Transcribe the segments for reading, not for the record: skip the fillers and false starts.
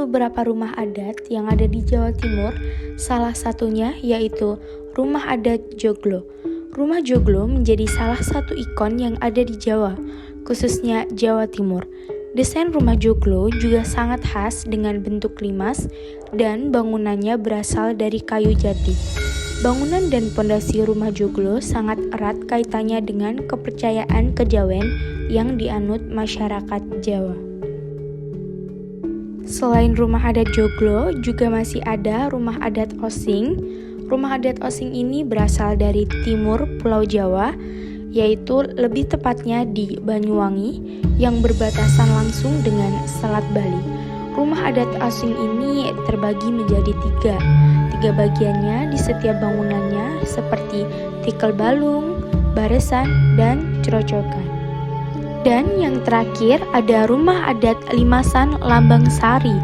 beberapa rumah adat yang ada di Jawa Timur, salah satunya yaitu Rumah Adat Joglo. Rumah Joglo menjadi salah satu ikon yang ada di Jawa, khususnya Jawa Timur. Desain rumah Joglo juga sangat khas dengan bentuk limas dan bangunannya berasal dari kayu jati. Bangunan dan pondasi rumah Joglo sangat erat kaitannya dengan kepercayaan kejawen yang dianut masyarakat Jawa. Selain rumah adat Joglo, juga masih ada rumah adat Osing. Rumah adat Osing ini berasal dari timur Pulau Jawa, yaitu lebih tepatnya di Banyuwangi yang berbatasan langsung dengan Selat Bali. Rumah adat Osing ini terbagi menjadi tiga bagiannya di setiap bangunannya seperti tikal balung, baresan, dan cerocokan. Dan yang terakhir ada rumah adat Limasan Lambang Sari.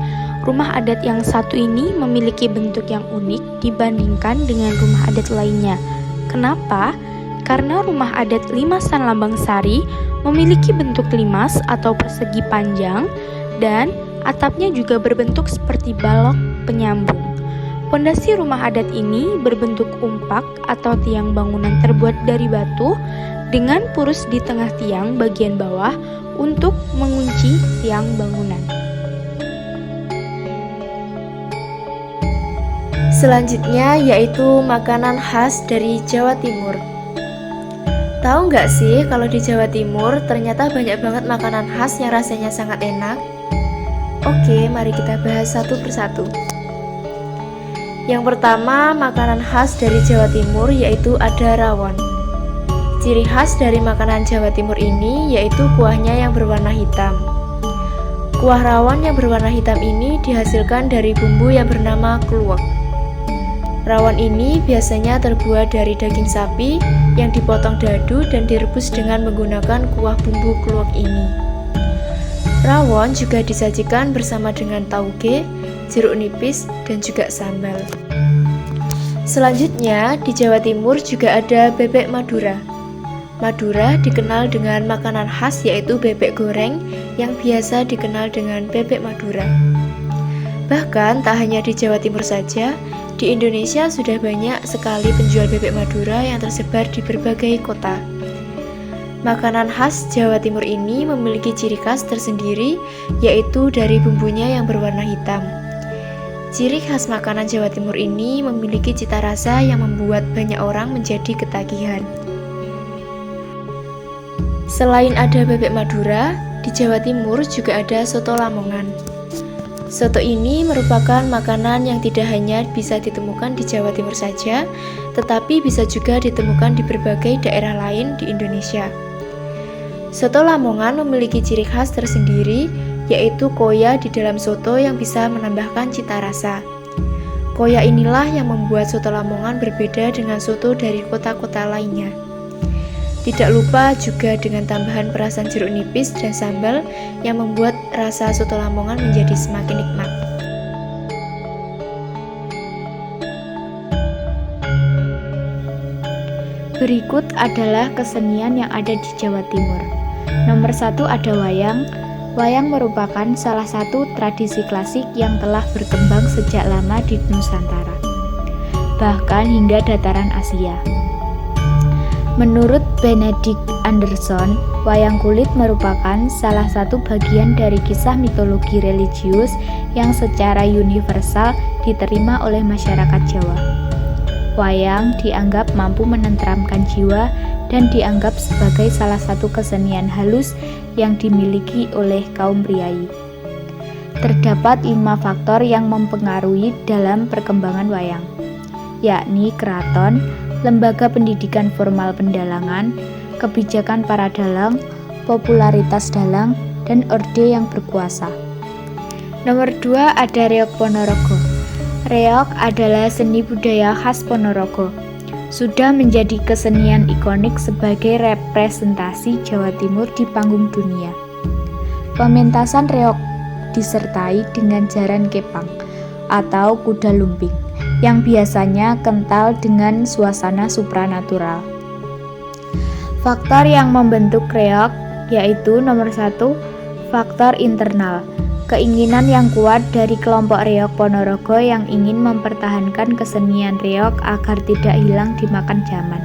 Rumah adat yang satu ini memiliki bentuk yang unik dibandingkan dengan rumah adat lainnya. Kenapa? Karena rumah adat Limasan Lambang Sari memiliki bentuk limas atau persegi panjang dan atapnya juga berbentuk seperti balok penyambung. Pondasi rumah adat ini berbentuk umpak atau tiang bangunan terbuat dari batu dengan purus di tengah tiang bagian bawah untuk mengunci tiang bangunan. Selanjutnya yaitu makanan khas dari Jawa Timur. Tahu nggak sih kalau di Jawa Timur ternyata banyak banget makanan khas yang rasanya sangat enak? Oke, mari kita bahas satu persatu. Yang pertama, makanan khas dari Jawa Timur yaitu ada rawon. Ciri khas dari makanan Jawa Timur ini yaitu kuahnya yang berwarna hitam. Kuah rawon yang berwarna hitam ini dihasilkan dari bumbu yang bernama kluwek. Rawon ini biasanya terbuat dari daging sapi yang dipotong dadu dan direbus dengan menggunakan kuah bumbu kluwek ini. Rawon juga disajikan bersama dengan tauge, jeruk nipis, dan juga sambal. Selanjutnya, di Jawa Timur juga ada bebek Madura. Madura dikenal dengan makanan khas yaitu bebek goreng yang biasa dikenal dengan bebek Madura. Bahkan tak hanya di Jawa Timur saja, di Indonesia sudah banyak sekali penjual bebek Madura yang tersebar di berbagai kota. Makanan khas Jawa Timur ini memiliki ciri khas tersendiri yaitu dari bumbunya yang berwarna hitam. Ciri khas makanan Jawa Timur ini memiliki cita rasa yang membuat banyak orang menjadi ketagihan. Selain ada bebek Madura, di Jawa Timur juga ada soto Lamongan. Soto ini merupakan makanan yang tidak hanya bisa ditemukan di Jawa Timur saja, tetapi bisa juga ditemukan di berbagai daerah lain di Indonesia. Soto Lamongan memiliki ciri khas tersendiri, yaitu koya di dalam soto yang bisa menambahkan cita rasa. Koya inilah yang membuat soto Lamongan berbeda dengan soto dari kota-kota lainnya. Tidak lupa juga dengan tambahan perasan jeruk nipis dan sambal yang membuat rasa soto Lamongan menjadi semakin nikmat. Berikut adalah kesenian yang ada di Jawa Timur. Nomor 1 ada wayang. Wayang merupakan salah satu tradisi klasik yang telah berkembang sejak lama di Nusantara, bahkan hingga dataran Asia. Menurut Benedict Anderson, wayang kulit merupakan salah satu bagian dari kisah mitologi religius yang secara universal diterima oleh masyarakat Jawa. Wayang dianggap mampu menenteramkan jiwa dan dianggap sebagai salah satu kesenian halus yang dimiliki oleh kaum priai. Terdapat 5 faktor yang mempengaruhi dalam perkembangan wayang, yakni keraton, lembaga pendidikan formal pendalangan, kebijakan para dalang, popularitas dalang, dan orde yang berkuasa. Nomor 2 ada reog Ponorogo. Reog adalah seni budaya khas Ponorogo. Sudah menjadi kesenian ikonik sebagai representasi Jawa Timur di panggung dunia. Pementasan reog disertai dengan jaran kepang atau kuda lumping yang biasanya kental dengan suasana supranatural. Faktor yang membentuk reog yaitu nomor 1, faktor internal. Keinginan yang kuat dari kelompok Reog Ponorogo yang ingin mempertahankan kesenian reog agar tidak hilang dimakan zaman.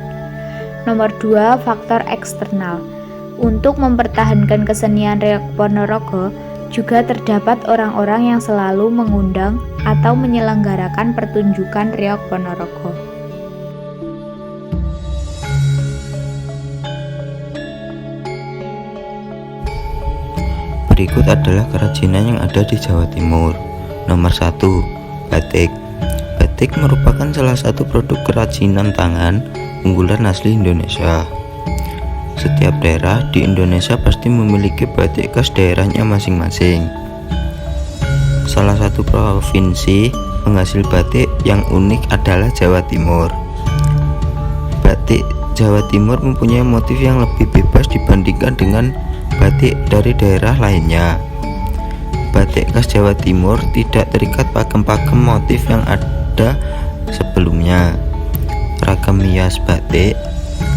Nomor 2, faktor eksternal. Untuk mempertahankan kesenian reog Ponorogo, juga terdapat orang-orang yang selalu mengundang atau menyelenggarakan pertunjukan reog Ponorogo. Berikut adalah kerajinan yang ada di Jawa Timur. Nomor 1, batik. Batik merupakan salah satu produk kerajinan tangan unggulan asli Indonesia. Setiap daerah di Indonesia pasti memiliki batik khas daerahnya masing-masing. Salah satu provinsi penghasil batik yang unik adalah Jawa Timur. Batik Jawa Timur mempunyai motif yang lebih bebas dibandingkan dengan batik dari daerah lainnya. Batik khas Jawa Timur tidak terikat pakem-pakem motif yang ada sebelumnya. Ragam hias batik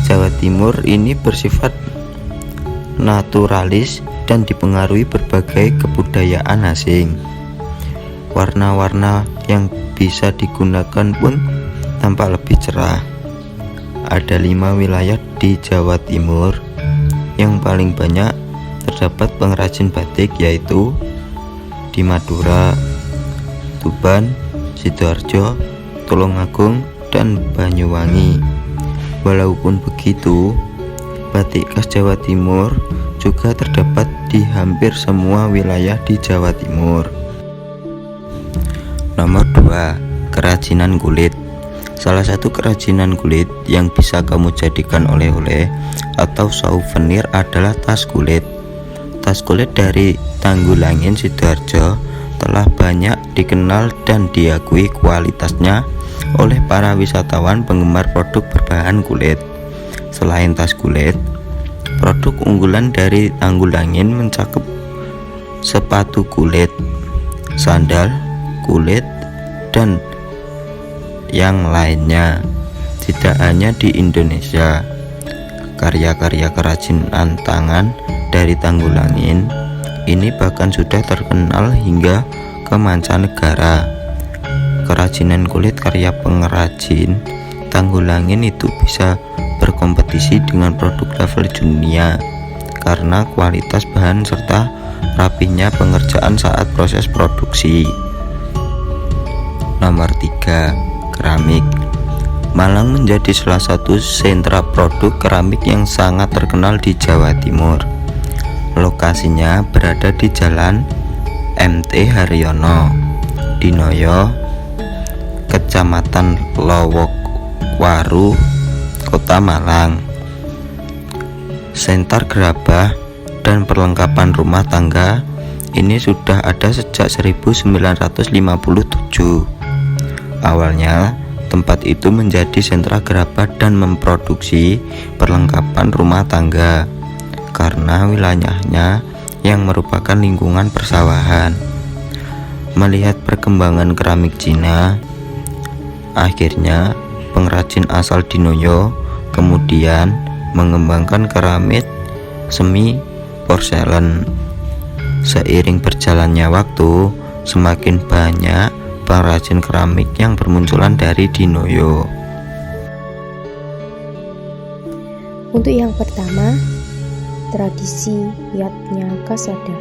Jawa Timur ini bersifat naturalis dan dipengaruhi berbagai kebudayaan asing. Warna-warna yang bisa digunakan pun tampak lebih cerah. Ada 5 wilayah di Jawa Timur yang paling banyak terdapat pengrajin batik, yaitu di Madura, Tuban, Sidoarjo, Tulungagung, dan Banyuwangi. Walaupun begitu, batik khas Jawa Timur juga terdapat di hampir semua wilayah di Jawa Timur. Nomor 2, kerajinan kulit. Salah satu kerajinan kulit yang bisa kamu jadikan oleh-oleh atau souvenir adalah tas kulit. Tas kulit dari Tanggulangin, Sidoarjo telah banyak dikenal dan diakui kualitasnya oleh para wisatawan penggemar produk berbahan kulit. Selain tas kulit, produk unggulan dari Tanggulangin mencakup sepatu kulit, sandal kulit, dan yang lainnya. Tidak hanya di Indonesia, karya-karya kerajinan tangan dari Tanggulangin ini bahkan sudah terkenal hingga ke mancanegara. Kerajinan kulit karya pengrajin Tanggulangin itu bisa berkompetisi dengan produk level dunia karena kualitas bahan serta rapinya pengerjaan saat proses produksi. Nomor 3, keramik. Malang menjadi salah satu sentra produk keramik yang sangat terkenal di Jawa Timur. Lokasinya berada di Jalan MT Haryono, Dinoyo, Kecamatan Lowokwaru, Kota Malang. Sentar gerabah dan perlengkapan rumah tangga ini sudah ada sejak 1957. Awalnya tempat itu menjadi sentra gerabah dan memproduksi perlengkapan rumah tangga karena wilayahnya yang merupakan lingkungan persawahan. Melihat perkembangan keramik Cina, akhirnya pengrajin asal Dinoyo kemudian mengembangkan keramik semi porselen. Seiring berjalannya waktu, semakin banyak pengrajin keramik yang bermunculan dari Dinoyo. Untuk yang pertama, tradisi Yatnya Kasada.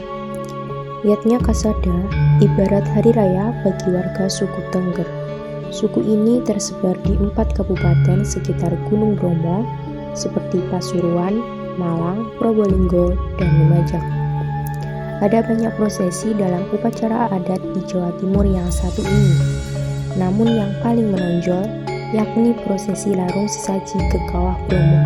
Yatnya Kasada ibarat hari raya bagi warga suku Tengger. Suku ini tersebar di 4 kabupaten sekitar Gunung Bromo seperti Pasuruan, Malang, Probolinggo, dan Lumajang. Ada banyak prosesi dalam upacara adat di Jawa Timur yang satu ini. Namun yang paling menonjol yakni prosesi larung sesaji ke Kawah Bromo.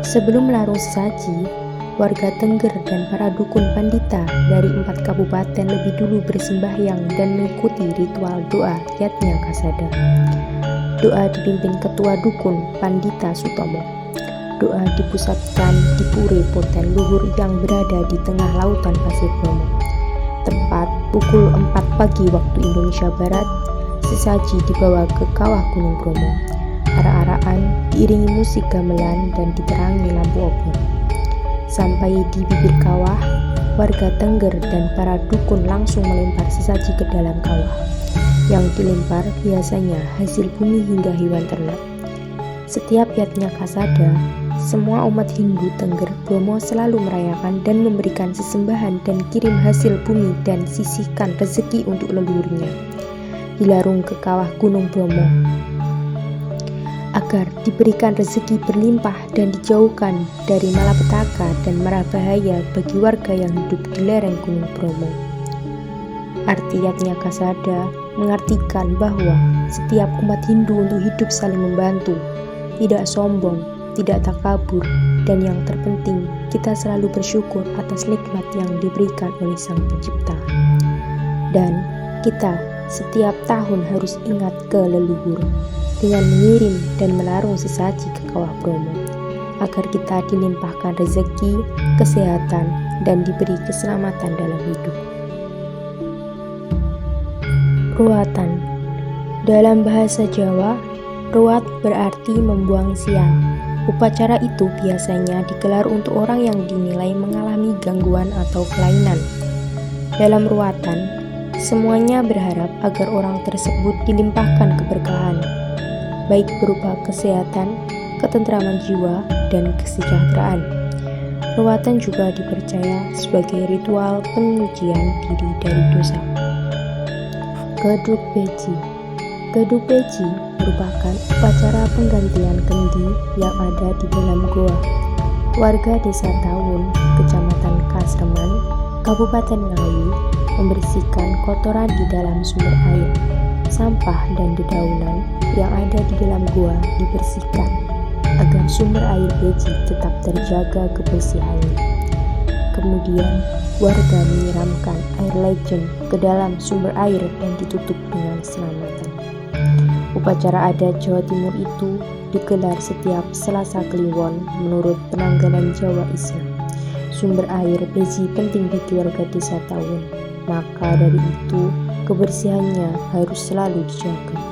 Sebelum larung sesaji, warga Tengger dan para dukun pandita dari 4 kabupaten lebih dulu bersembahyang dan mengikuti ritual doa Yatnya Kasada. Doa dipimpin ketua dukun Pandita Sutomo. Doa dipusatkan di Pure Poten Luhur yang berada di tengah lautan Pasir Bromo. Tepat pukul 4 pagi waktu Indonesia Barat, sesaji dibawa ke kawah Gunung Bromo. Arak-arakan diiringi musik gamelan dan diterangi lampu obor. Sampai di bibir kawah, warga Tengger dan para dukun langsung melempar sesaji ke dalam kawah. Yang dilempar biasanya hasil bumi hingga hewan ternak. Setiap yatnya Kasada, semua umat Hindu Tengger Bromo selalu merayakan dan memberikan sesembahan dan kirim hasil bumi dan sisihkan rezeki untuk leluhurnya. Dilarung ke kawah Gunung Bromo agar diberikan rezeki berlimpah dan dijauhkan dari malapetaka dan mara bahaya bagi warga yang hidup di lereng Gunung Bromo. Arti yatnya Kasada mengartikan bahwa setiap umat Hindu untuk hidup saling membantu, tidak sombong, tidak takabur, dan yang terpenting kita selalu bersyukur atas nikmat yang diberikan oleh Sang Pencipta. Dan kita setiap tahun harus ingat ke leluhur dengan mengirim dan melarung sesaji ke kawah Bromo agar kita dilimpahkan rezeki, kesehatan, dan diberi keselamatan dalam hidup. Ruatan. Dalam bahasa Jawa, ruat berarti membuang sial. Upacara itu biasanya digelar untuk orang yang dinilai mengalami gangguan atau kelainan. Dalam ruatan, semuanya berharap agar orang tersebut dilimpahkan keberkahan, baik berupa kesehatan, ketentraman jiwa, dan kesejahteraan. Ruatan juga dipercaya sebagai ritual penyucian diri dari dosa. Gedug Beji. Gedug Beji merupakan upacara penggantian kendi yang ada di dalam goa. Warga desa Tawun, kecamatan Kasreman, Kabupaten Ngawi, membersihkan kotoran di dalam sumber air. Sampah dan dedaunan yang ada di dalam goa dibersihkan agar sumber air Beji tetap terjaga kebersihannya. Kemudian, warga menyiramkan air legend ke dalam sumber air yang ditutup dengan selamatan. Upacara adat Jawa Timur itu digelar setiap Selasa Kliwon menurut penanggalan Jawa Islam. Sumber air Beji penting bagi warga desa Tawun, maka dari itu kebersihannya harus selalu dijaga.